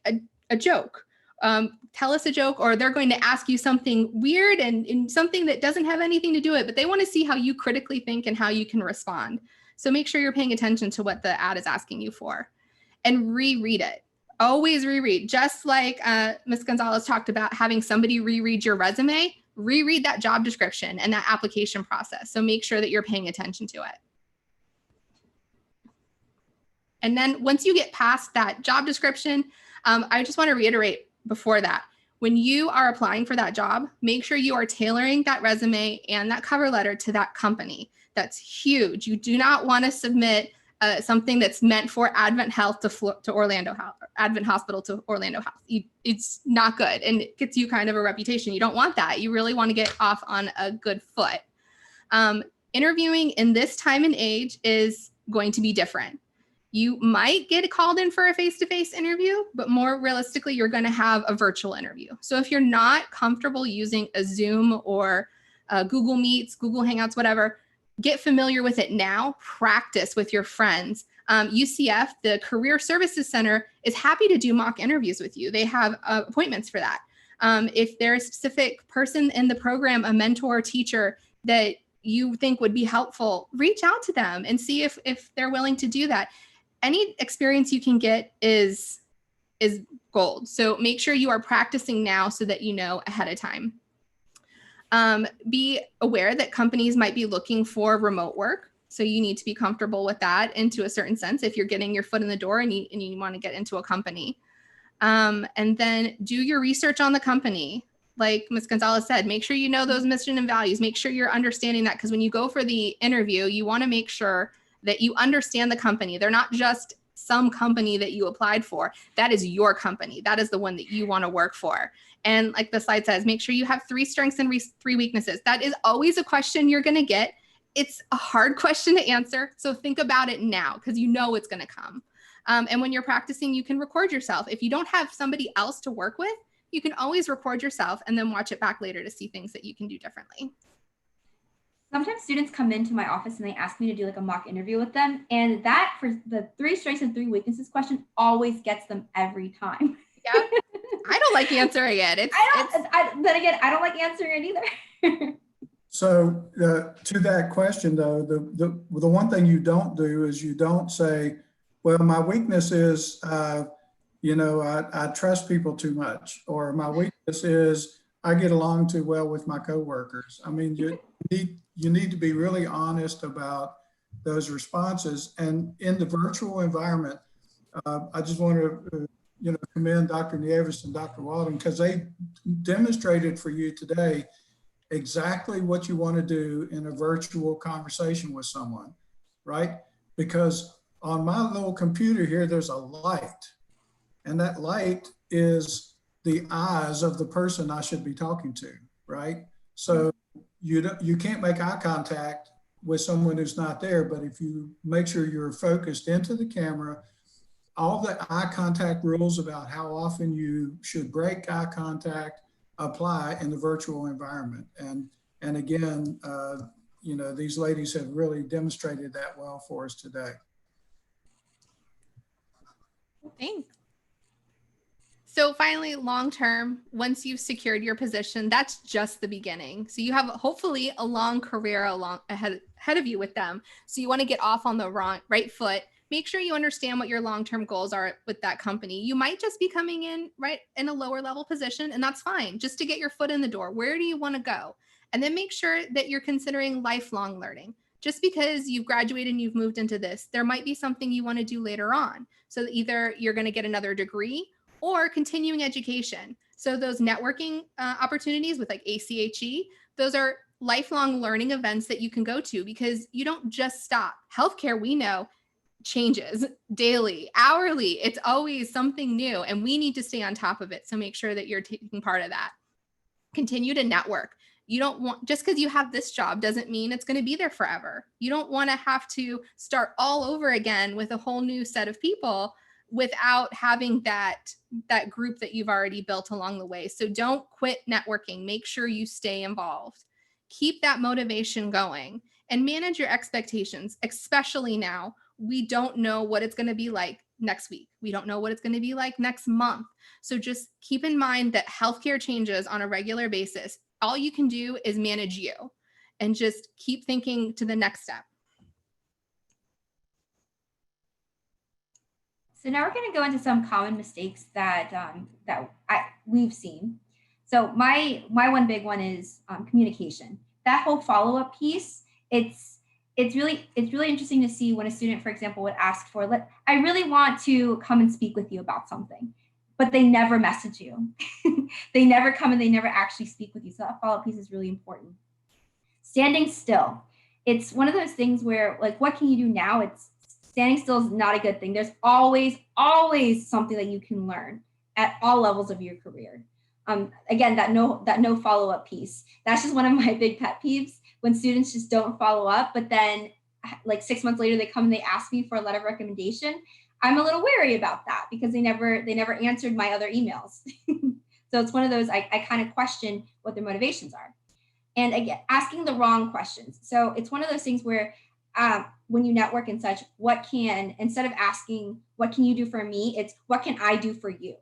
a joke. Tell us a joke, or they're going to ask you something weird and something that doesn't have anything to do with it, but they want to see how you critically think and how you can respond. So make sure you're paying attention to what the ad is asking you for, and reread it. Always reread. Just like Ms. Gonzalez talked about having somebody reread your resume, reread that job description and that application process. So make sure that you're paying attention to it. And then once you get past that job description, I just want to reiterate before that, when you are applying for that job, make sure you are tailoring that resume and that cover letter to that company. That's huge. You do not want to submit something that's meant for Advent Health to Orlando Health, Advent Hospital to Orlando Health. It's not good, and it gets you kind of a reputation. You don't want that. You really want to get off on a good foot. Interviewing in this time and age is going to be different. You might get called in for a face-to-face interview, but more realistically, you're going to have a virtual interview. So if you're not comfortable using a Zoom or Google Meets, Google Hangouts, whatever, get familiar with it now. Practice with your friends. UCF, the Career Services Center, is happy to do mock interviews with you. They have appointments for that. If there's a specific person in the program, a mentor, teacher that you think would be helpful, reach out to them and see if they're willing to do that. Any experience you can get is gold. So make sure you are practicing now so that you know ahead of time. Be aware that companies might be looking for remote work. So you need to be comfortable with that into a certain sense if you're getting your foot in the door and you want to get into a company. And then do your research on the company. Like Ms. Gonzalez said, make sure you know those mission and values. Make sure you're understanding that, because when you go for the interview, you want to make sure that you understand the company. They're not just some company that you applied for. That is your company. That is the one that you want to work for. And like the slide says, make sure you have 3 strengths and 3 weaknesses. That is always a question you're going to get. It's a hard question to answer. So think about it now, because you know it's going to come. And when you're practicing, you can record yourself. If you don't have somebody else to work with, you can always record yourself and then watch it back later to see things that you can do differently. Sometimes students come into my office and they ask me to do like a mock interview with them. And that, for the 3 strengths and 3 weaknesses question, always gets them every time. Yeah. I don't like answering it. Then again, I don't like answering it either. So to that question though, the one thing you don't do is you don't say, well, my weakness is, I trust people too much, or my weakness is I get along too well with my coworkers. I mean, you need to be really honest about those responses. And in the virtual environment, I just want to commend Dr. Nieves and Dr. Walden, because they demonstrated for you today exactly what you want to do in a virtual conversation with someone, right? Because on my little computer here, there's a light, and that light is the eyes of the person I should be talking to, right? So you can't make eye contact with someone who's not there, but if you make sure you're focused into the camera, all the eye contact rules about how often you should break eye contact apply in the virtual environment. And again, these ladies have really demonstrated that well for us today. Thanks. So finally, long-term, once you've secured your position, that's just the beginning. So you have hopefully a long career ahead of you with them. So you want to get off on the right foot. Make sure you understand what your long-term goals are with that company. You might just be coming in right in a lower level position, and that's fine, just to get your foot in the door. Where do you want to go? And then make sure that you're considering lifelong learning. Just because you've graduated and you've moved into this, there might be something you want to do later on. So either you're going to get another degree or continuing education. So those networking opportunities with like ACHE, those are lifelong learning events that you can go to, because you don't just stop. Healthcare, we know, changes daily, hourly. It's always something new, and we need to stay on top of it. So make sure that you're taking part of that. Continue to network. You don't want, just because you have this job doesn't mean it's going to be there forever. You don't want to have to start all over again with a whole new set of people without having that group that you've already built along the way. So don't quit networking. Make sure you stay involved. Keep that motivation going and manage your expectations, especially now. We don't know what it's going to be like next week. We don't know what it's going to be like next month. So just keep in mind that healthcare changes on a regular basis. All you can do is manage you and just keep thinking to the next step. So now we're going to go into some common mistakes that we've seen. So my one big one is communication. That whole follow-up piece, it's really interesting to see when a student, for example, would ask for, I really want to come and speak with you about something, but they never message you. They never come and they never actually speak with you. So that follow-up piece is really important. Standing still. It's one of those things where, like, what can you do now? It's standing still is not a good thing. There's always something that you can learn at all levels of your career. Again, that no follow-up piece. That's just one of my big pet peeves, when students just don't follow up, but then like 6 months later, they come and they ask me for a letter of recommendation. I'm a little wary about that because they never answered my other emails. So it's one of those, I kind of question what their motivations are. And again, asking the wrong questions. So it's one of those things where when you network and such, instead of asking, what can you do for me? It's, what can I do for you?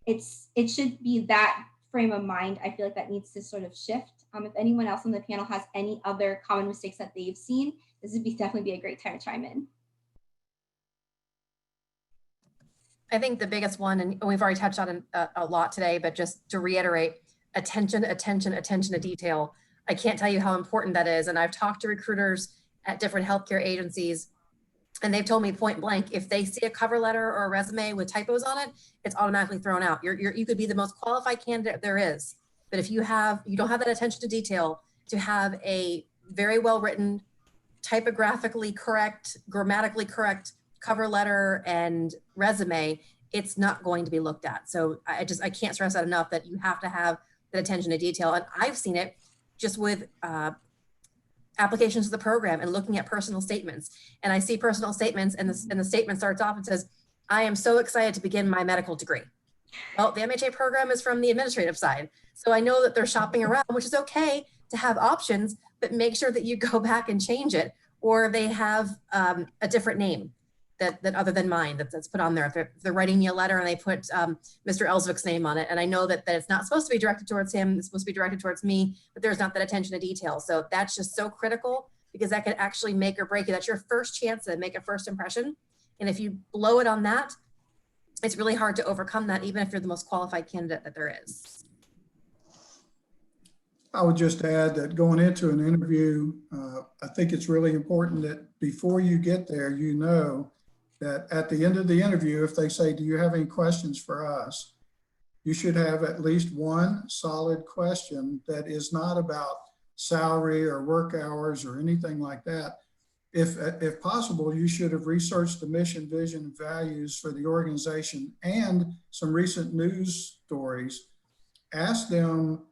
It should be that frame of mind. I feel like that needs to sort of shift. If anyone else on the panel has any other common mistakes that they've seen, this would definitely be a great time to chime in. I think the biggest one, and we've already touched on it a lot today, but just to reiterate, attention to detail. I can't tell you how important that is. And I've talked to recruiters at different healthcare agencies, and they've told me point blank, if they see a cover letter or a resume with typos on it, it's automatically thrown out. You could be the most qualified candidate there is, but if you don't have that attention to detail to have a very well written, typographically correct, grammatically correct cover letter and resume, it's not going to be looked at. So I can't stress that enough, that you have to have that attention to detail. And I've seen it just with applications to the program and looking at personal statements. And I see personal statements and the statement starts off and says, I am so excited to begin my medical degree. Well, the MHA program is from the administrative side. So I know that they're shopping around, which is okay to have options, but make sure that you go back and change it, or they have a different name that other than mine that's put on there. If they're writing me a letter and they put Mr. Elsvik's name on it, and I know that it's not supposed to be directed towards him, it's supposed to be directed towards me, but there's not that attention to detail. So that's just so critical, because that could actually make or break you. That's your first chance to make a first impression. And if you blow it on that, it's really hard to overcome that, even if you're the most qualified candidate that there is. I would just add that going into an interview, I think it's really important that before you get there, you know that at the end of the interview, if they say, do you have any questions for us? You should have at least one solid question that is not about salary or work hours or anything like that. If possible, you should have researched the mission, vision, and values for the organization and some recent news stories. Ask them,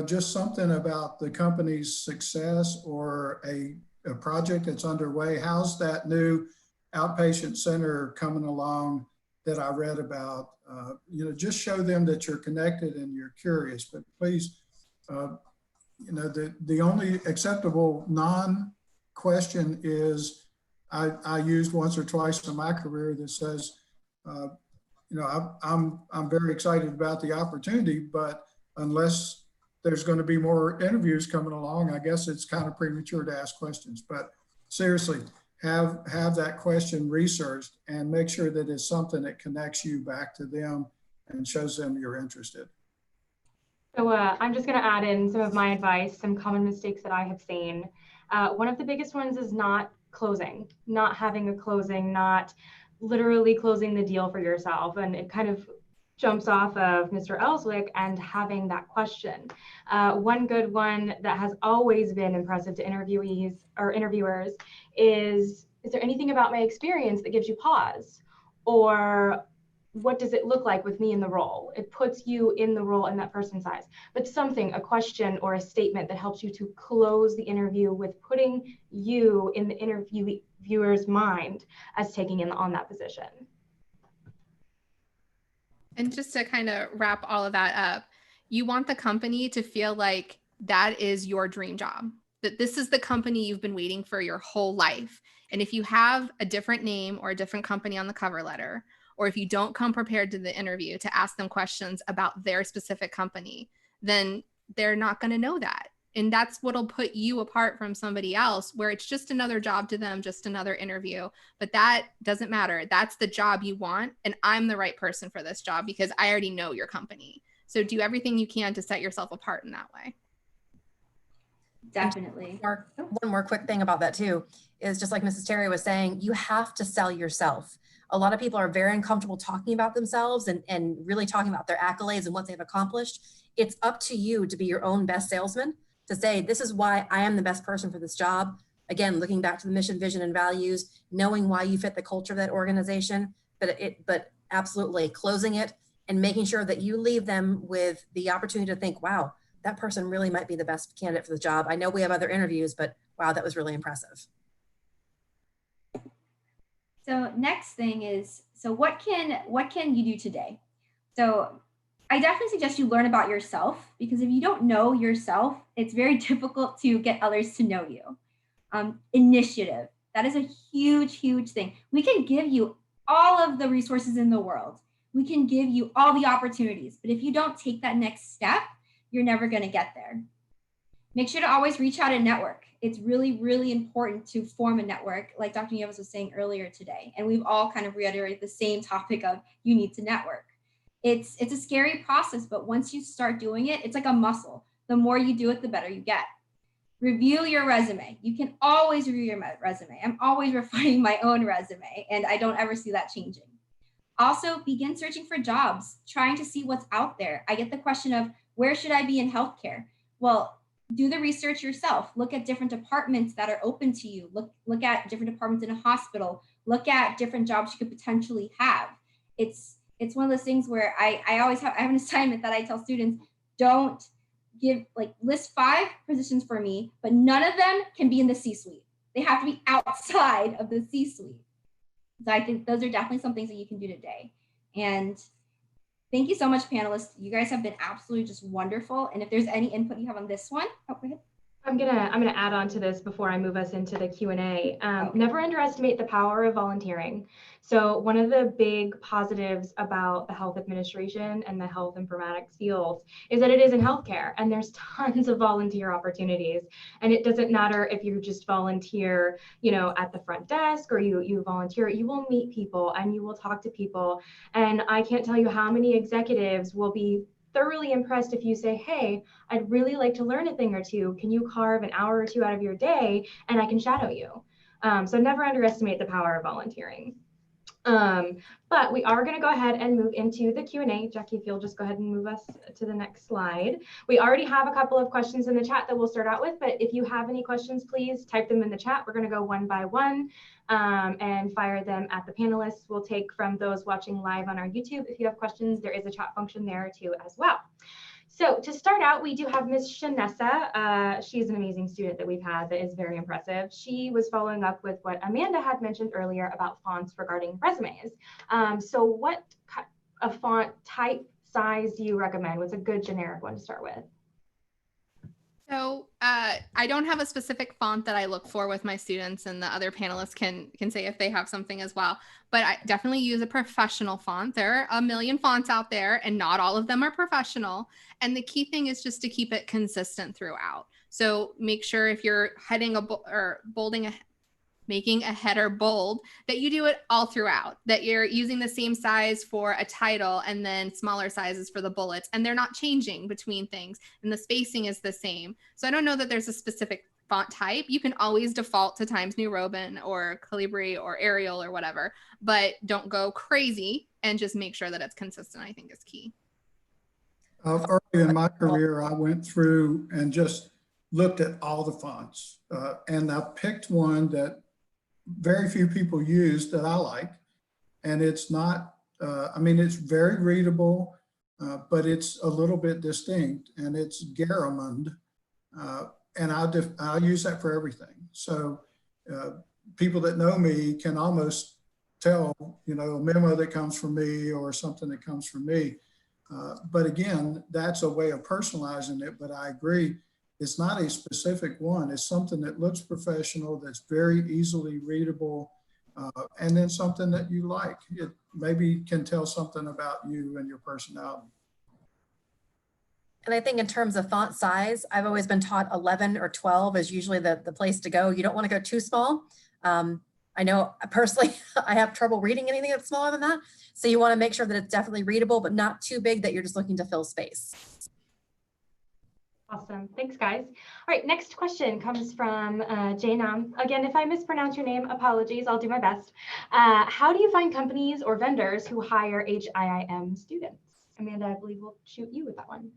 just something about the company's success or a project that's underway. How's that new outpatient center coming along that I read about? Just show them that you're connected and you're curious. But please, the only acceptable non-question is I used once or twice in my career that says, I'm very excited about the opportunity, but unless there's going to be more interviews coming along, I guess it's kind of premature to ask questions. But seriously, have that question researched and make sure that it's something that connects you back to them and shows them you're interested. So I'm just going to add in some of my advice, some common mistakes that I have seen. One of the biggest ones is not closing, not having a closing, not literally closing the deal for yourself. And it kind of jumps off of Mr. Elsvik and having that question. One good one that has always been impressive to interviewees or interviewers is there anything about my experience that gives you pause? Or what does it look like with me in the role? It puts you in the role in that person's eyes. But something, a question or a statement that helps you to close the interview with putting you in the interviewer's mind as taking on that position. And just to kind of wrap all of that up, you want the company to feel like that is your dream job, that this is the company you've been waiting for your whole life. And if you have a different name or a different company on the cover letter, or if you don't come prepared to the interview to ask them questions about their specific company, then they're not going to know that. And that's what'll put you apart from somebody else, where it's just another job to them, just another interview. But that doesn't matter. That's the job you want. And I'm the right person for this job because I already know your company. So do everything you can to set yourself apart in that way. Definitely. One more quick thing about that too, is just like Mrs. Terry was saying, you have to sell yourself. A lot of people are very uncomfortable talking about themselves and really talking about their accolades and what they've accomplished. It's up to you to be your own best salesman, to say, this is why I am the best person for this job. Again, looking back to the mission, vision, and values, knowing why you fit the culture of that organization, but absolutely closing it and making sure that you leave them with the opportunity to think, wow, that person really might be the best candidate for the job. I know we have other interviews, but wow, that was really impressive. So next thing is, so what can you do today? So I definitely suggest you learn about yourself, because if you don't know yourself, it's very difficult to get others to know you. Initiative, that is a huge, huge thing. We can give you all of the resources in the world. We can give you all the opportunities, but if you don't take that next step, you're never going to get there. Make sure to always reach out and network. It's really, really important to form a network, like Dr. Nieves was saying earlier today. And we've all kind of reiterated the same topic of you need to network. It's a scary process, but once you start doing it, it's like a muscle. The more you do it, the better you get. Review your resume. You can always review your resume. I'm always refining my own resume, and I don't ever see that changing. Also, begin searching for jobs, trying to see what's out there. I get the question of, where should I be in healthcare? Well, do the research yourself. Look at different departments that are open to you. Look at different departments in a hospital. Look at different jobs you could potentially have. It's one of those things where I have an assignment that I tell students, don't list 5 positions for me, but none of them can be in the C-suite. They have to be outside of the C-suite. So I think those are definitely some things that you can do today. And thank you so much, panelists. You guys have been absolutely just wonderful. And if there's any input you have on this one, go ahead. I'm gonna add on to this before I move us into the Q&A. Never underestimate the power of volunteering. So one of the big positives about the health administration and the health informatics fields is that it is in healthcare, and there's tons of volunteer opportunities. And it doesn't matter if you just volunteer, at the front desk, or you volunteer. You will meet people and you will talk to people. And I can't tell you how many executives will be thoroughly impressed if you say, hey, I'd really like to learn a thing or two. Can you carve an hour or two out of your day and I can shadow you? So never underestimate the power of volunteering. But we are going to go ahead and move into the Q&A. Jackie, if you'll just go ahead and move us to the next slide. We already have a couple of questions in the chat that we'll start out with, but if you have any questions, please type them in the chat. We're going to go one by one and fire them at the panelists. We'll take from those watching live on our YouTube. If you have questions, there is a chat function there too as well. So to start out, we do have Ms. Shanessa. She's an amazing student that we've had that is very impressive. She was following up with what Amanda had mentioned earlier about fonts regarding resumes. So what a font type size do you recommend? What's a good generic one to start with? So I don't have a specific font that I look for with my students, and the other panelists can say if they have something as well. But I definitely use a professional font. There are a million fonts out there, and not all of them are professional. And the key thing is just to keep it consistent throughout. So make sure if you're heading making a header bold, that you do it all throughout, that you're using the same size for a title and then smaller sizes for the bullets, and they're not changing between things, and the spacing is the same. So I don't know that there's a specific font type. You can always default to Times New Roman or Calibri or Arial or whatever, but don't go crazy, and just make sure that it's consistent, I think is key. Early in my career, I went through and just looked at all the fonts, and I picked one that very few people use that I like. And it's not, it's very readable, but it's a little bit distinct, and it's Garamond. And I'll use that for everything. So people that know me can almost tell, a memo that comes from me or something that comes from me. But again, that's a way of personalizing it, but I agree. It's not a specific one. It's something that looks professional, that's very easily readable, and then something that you like. It maybe can tell something about you and your personality. And I think in terms of font size, I've always been taught 11 or 12 is usually the place to go. You don't want to go too small. I know personally, I have trouble reading anything that's smaller than that. So you want to make sure that it's definitely readable, but not too big that you're just looking to fill space. Awesome. Thanks, guys. All right, next question comes from Jainam. Again, if I mispronounce your name, apologies. I'll do my best. How do you find companies or vendors who hire HIIM students? Amanda, I believe we'll shoot you with that one.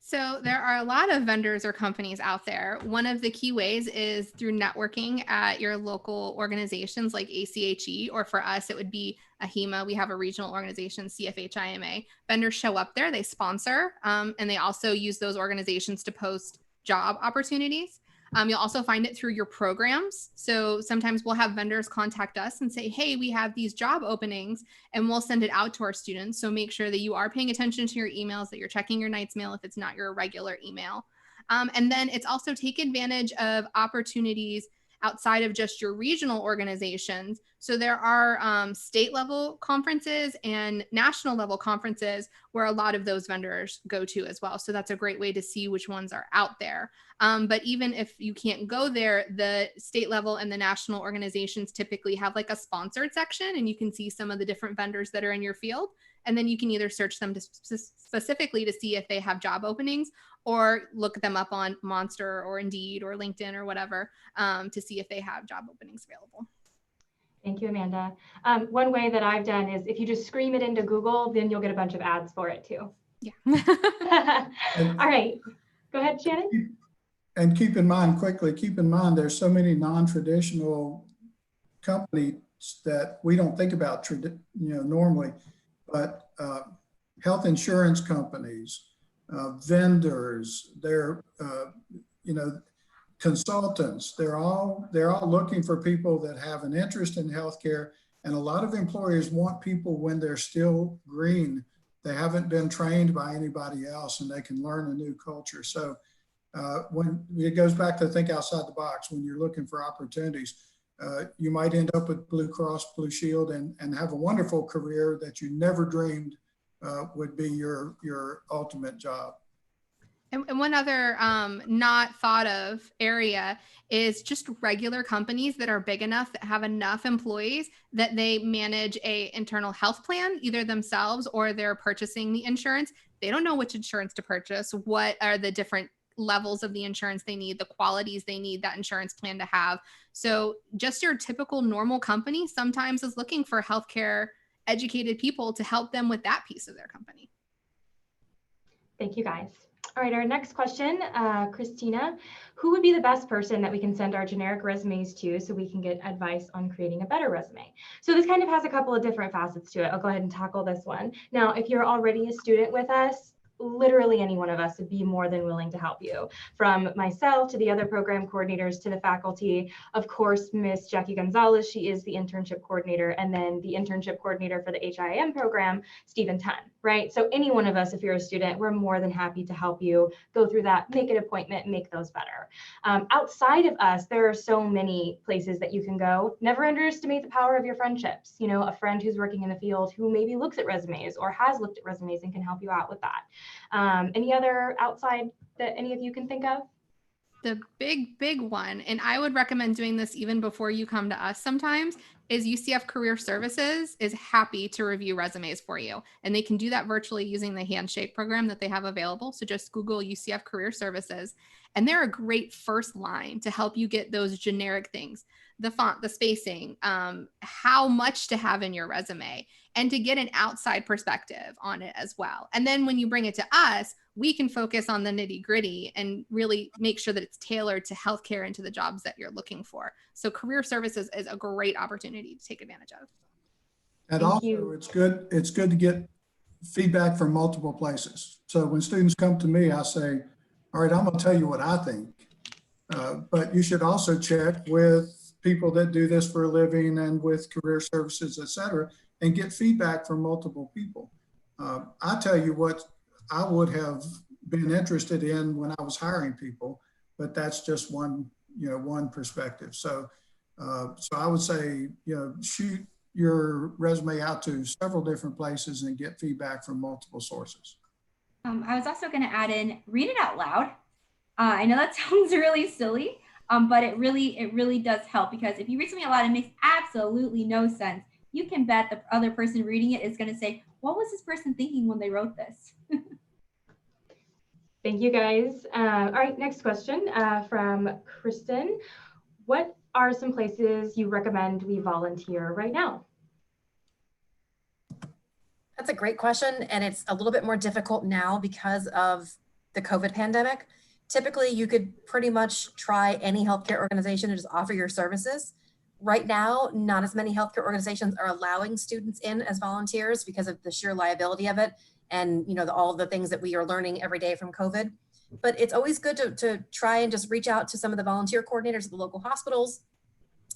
So there are a lot of vendors or companies out there. One of the key ways is through networking at your local organizations like ACHE, or for us, it would be AHIMA. We have a regional organization, CFHIMA. Vendors show up there, they sponsor, and they also use those organizations to post job opportunities. You'll also find it through your programs. So sometimes we'll have vendors contact us and say, hey, we have these job openings, and we'll send it out to our students. So make sure that you are paying attention to your emails, that you're checking your Knight's mail if it's not your regular email. And then it's also take advantage of opportunities outside of just your regional organizations. So there are state level conferences and national level conferences where a lot of those vendors go to as well. So that's a great way to see which ones are out there. But even if you can't go there, the state level and the national organizations typically have like a sponsored section, and you can see some of the different vendors that are in your field. And then you can either search them specifically to see if they have job openings, or look them up on Monster or Indeed or LinkedIn or whatever to see if they have job openings available. Thank you, Amanda. One way that I've done is if you just scream it into Google, then you'll get a bunch of ads for it too. Yeah. All right, go ahead, Shannon. And keep in mind, there's so many non-traditional companies that we don't think about, normally, but health insurance companies, vendors, they're, consultants, they're all looking for people that have an interest in healthcare. And a lot of employers want people when they're still green. They haven't been trained by anybody else, and they can learn a new culture. So when it goes back to think outside the box, when you're looking for opportunities, you might end up with Blue Cross Blue Shield and have a wonderful career that you never dreamed would be your ultimate job. And one other not thought of area is just regular companies that are big enough, that have enough employees that they manage a internal health plan, either themselves or they're purchasing the insurance. They don't know which insurance to purchase. What are the different levels of the insurance they need, the qualities they need that insurance plan to have. So just your typical normal company sometimes is looking for healthcare educated people to help them with that piece of their company. Thank you, guys. All right, our next question, Christina, who would be the best person that we can send our generic resumes to so we can get advice on creating a better resume? So this kind of has a couple of different facets to it. I'll go ahead and tackle this one. Now, if you're already a student with us, literally any one of us would be more than willing to help you, from myself to the other program coordinators to the faculty. Of course, Miss Jackie Gonzalez, she is the internship coordinator, and then the internship coordinator for the HIIM program, Stephen Tunn, right? So any one of us, if you're a student, we're more than happy to help you go through that, make an appointment, make those better. Outside of us, there are so many places that you can go. Never underestimate the power of your friendships. You know, a friend who's working in the field who maybe looks at resumes or has looked at resumes and can help you out with that. Any other outside that any of you can think of? The big one, and I would recommend doing this even before you come to us sometimes, is UCF Career Services is happy to review resumes for you. And they can do that virtually using the handshake program that they have available. So just Google UCF Career Services. And they're a great first line to help you get those generic things, the font, the spacing, how much to have in your resume, and to get an outside perspective on it as well. And then when you bring it to us, we can focus on the nitty gritty and really make sure that it's tailored to healthcare and to the jobs that you're looking for. So Career Services is a great opportunity to take advantage of. And also it's good to get feedback from multiple places. So when students come to me, I say, all right, I'm gonna tell you what I think, but you should also check with people that do this for a living and with Career Services, et cetera, and get feedback from multiple people. I tell you what I would have been interested in when I was hiring people, but that's just one perspective. So I would say, shoot your resume out to several different places and get feedback from multiple sources. I was also going to add in, read it out loud. I know that sounds really silly, but it really does help, because if you read something out loud, it makes absolutely no sense. You can bet the other person reading it is going to say, what was this person thinking when they wrote this? Thank you guys. All right, next question from Kristen. What are some places you recommend we volunteer right now? That's a great question, and it's a little bit more difficult now because of the COVID pandemic. Typically, you could pretty much try any healthcare organization and just offer your services. Right now, not as many healthcare organizations are allowing students in as volunteers because of the sheer liability of it and all the things that we are learning every day from COVID. But it's always good to try and just reach out to some of the volunteer coordinators at the local hospitals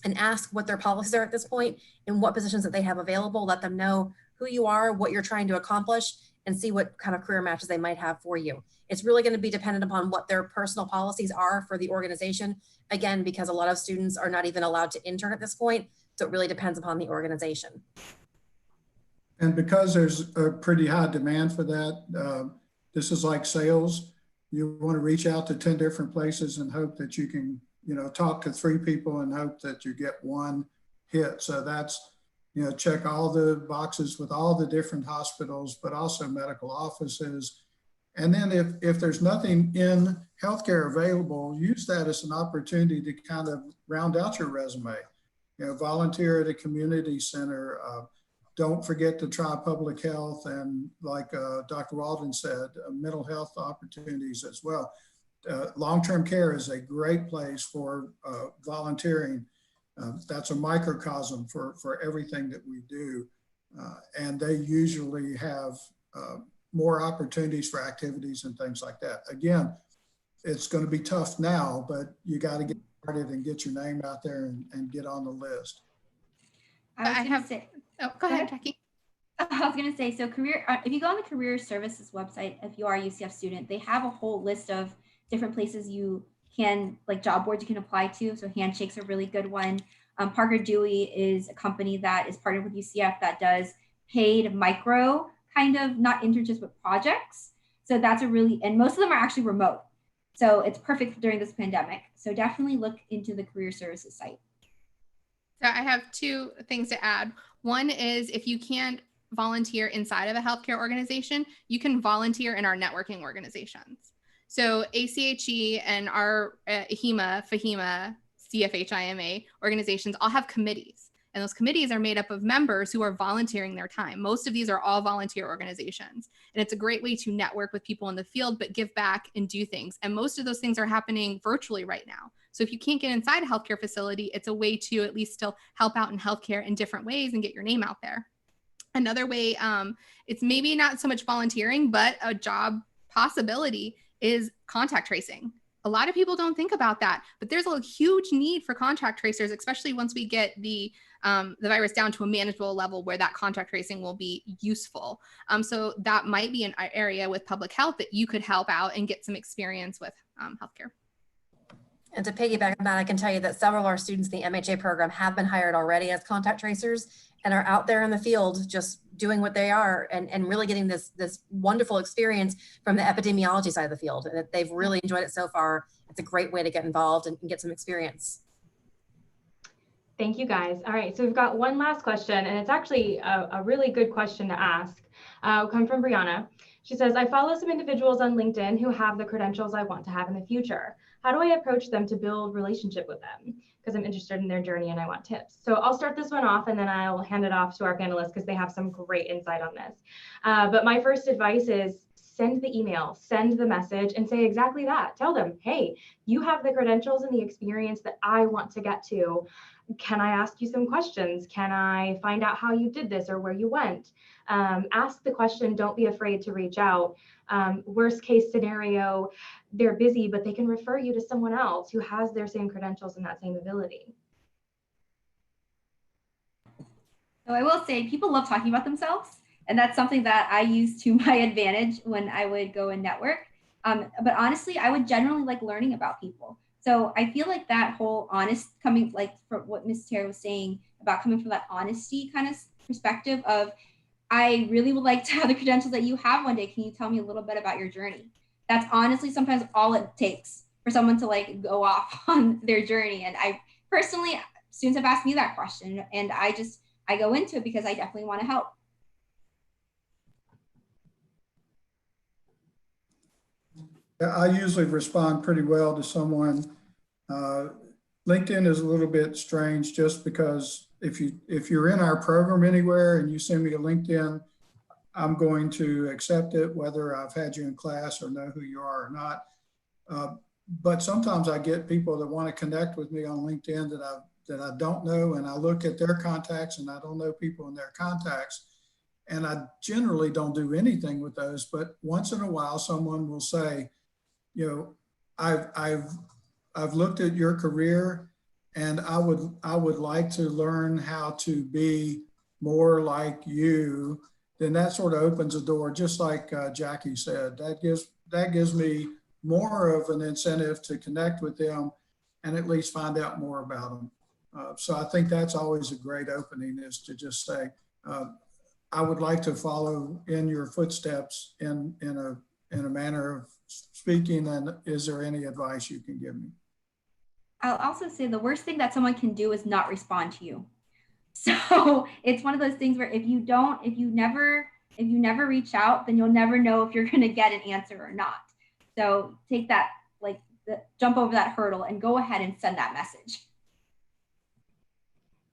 and ask what their policies are at this point and what positions that they have available. Let them know who you are, what you're trying to accomplish, and see what kind of career matches they might have for you. It's really going to be dependent upon what their personal policies are for the organization. Again, because a lot of students are not even allowed to intern at this point. So it really depends upon the organization. And because there's a pretty high demand for that, this is like sales. You want to reach out to 10 different places and hope that you can, talk to 3 people and hope that you get one hit. So that's, check all the boxes with all the different hospitals, but also medical offices. And then if there's nothing in healthcare available, use that as an opportunity to kind of round out your resume. Volunteer at a community center. Don't forget to try public health and, like Dr. Walden said, mental health opportunities as well. Long-term care is a great place for volunteering. That's a microcosm for everything that we do. And they usually have more opportunities for activities and things like that. Again, it's going to be tough now, but you got to get started and get your name out there and get on the list. Go ahead, Jackie. I was going to say, so if you go on the career services website, if you are a UCF student, they have a whole list of different places you can, like job boards you can apply to. So Handshake's a really good one. Parker Dewey is a company that is partnered with UCF that does paid micro kind of, not internships, but projects. So that's and most of them are actually remote. So it's perfect during this pandemic. So definitely look into the career services site. So I have 2 things to add. One is if you can't volunteer inside of a healthcare organization, you can volunteer in our networking organizations. So ACHE and our HEMA, FAHEMA, CFHIMA organizations all have committees. And those committees are made up of members who are volunteering their time. Most of these are all volunteer organizations. And it's a great way to network with people in the field, but give back and do things. And most of those things are happening virtually right now. So if you can't get inside a healthcare facility, it's a way to at least still help out in healthcare in different ways and get your name out there. Another way, it's maybe not so much volunteering, but a job possibility is contact tracing. A lot of people don't think about that, but there's a huge need for contact tracers, especially once we get the virus down to a manageable level where that contact tracing will be useful. So that might be an area with public health that you could help out and get some experience with healthcare. And to piggyback on that, I can tell you that several of our students in the MHA program have been hired already as contact tracers and are out there in the field just doing what they are and really getting this wonderful experience from the epidemiology side of the field. And they've really enjoyed it so far. It's a great way to get involved and get some experience. Thank you guys. All right, so we've got one last question, and it's actually a really good question to ask. It'll come from Brianna. She says, I follow some individuals on LinkedIn who have the credentials I want to have in the future. How do I approach them to build relationship with them? Because I'm interested in their journey and I want tips. So I'll start this one off and then I'll hand it off to our panelists because they have some great insight on this. But my first advice is send the email, send the message and say exactly that. Tell them, hey, you have the credentials and the experience that I want to get to. Can I ask you some questions? Can I find out how you did this or where you went? Ask the question, don't be afraid to reach out. Worst case scenario, they're busy, but they can refer you to someone else who has their same credentials and that same ability. So I will say people love talking about themselves, and that's something that I use to my advantage when I would go and network. But honestly, I would generally like learning about people. So I feel like that whole coming like from what Ms. Tara was saying about coming from that honesty kind of perspective of, I really would like to have the credentials that you have one day. Can you tell me a little bit about your journey? That's honestly sometimes all it takes for someone to like go off on their journey. And I personally, students have asked me that question and I go into it because I definitely want to help. I usually respond pretty well to someone. LinkedIn is a little bit strange just because if you're in our program anywhere and you send me a LinkedIn, I'm going to accept it whether I've had you in class or know who you are or not. But sometimes I get people that want to connect with me on LinkedIn that I don't know, and I look at their contacts and I don't know people in their contacts. And I generally don't do anything with those, but once in a while someone will say, you know, I've looked at your career and I would like to learn how to be more like you. Then that sort of opens a door, just like Jackie said. That gives me more of an incentive to connect with them and at least find out more about them. So I think that's always a great opening, is to just say, I would like to follow in your footsteps in a manner of speaking, and is there any advice you can give me? I'll also say the worst thing that someone can do is not respond to you. So it's one of those things where if you never reach out, then you'll never know if you're going to get an answer or not. So take that, jump over that hurdle and go ahead and send that message.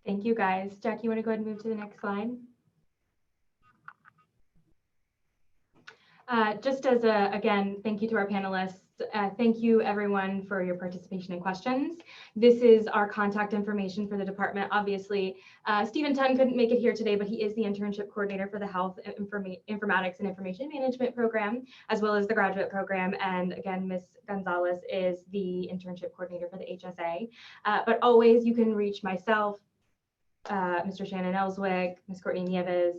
Thank you, guys. Jackie, you want to go ahead and move to the next slide? Just as again, thank you to our panelists. Thank you everyone for your participation and questions. This is our contact information for the department. Obviously, Stephen Tunn couldn't make it here today, but he is the internship coordinator for the Health Informatics and Information Management program, as well as the graduate program. And again, Ms. Gonzalez is the internship coordinator for the HSA. But always you can reach myself, Mr. Shannon Ellswick, Ms. Courtney Nieves,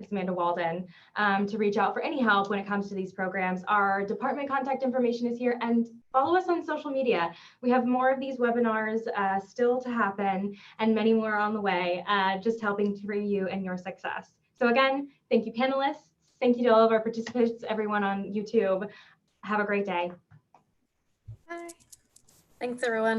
Ms. Amanda Walden, to reach out for any help when it comes to these programs. Our department contact information is here, and follow us on social media. We have more of these webinars still to happen and many more on the way, just helping for you and your success. So again, thank you panelists. Thank you to all of our participants, everyone on YouTube. Have a great day. Bye. Thanks, everyone.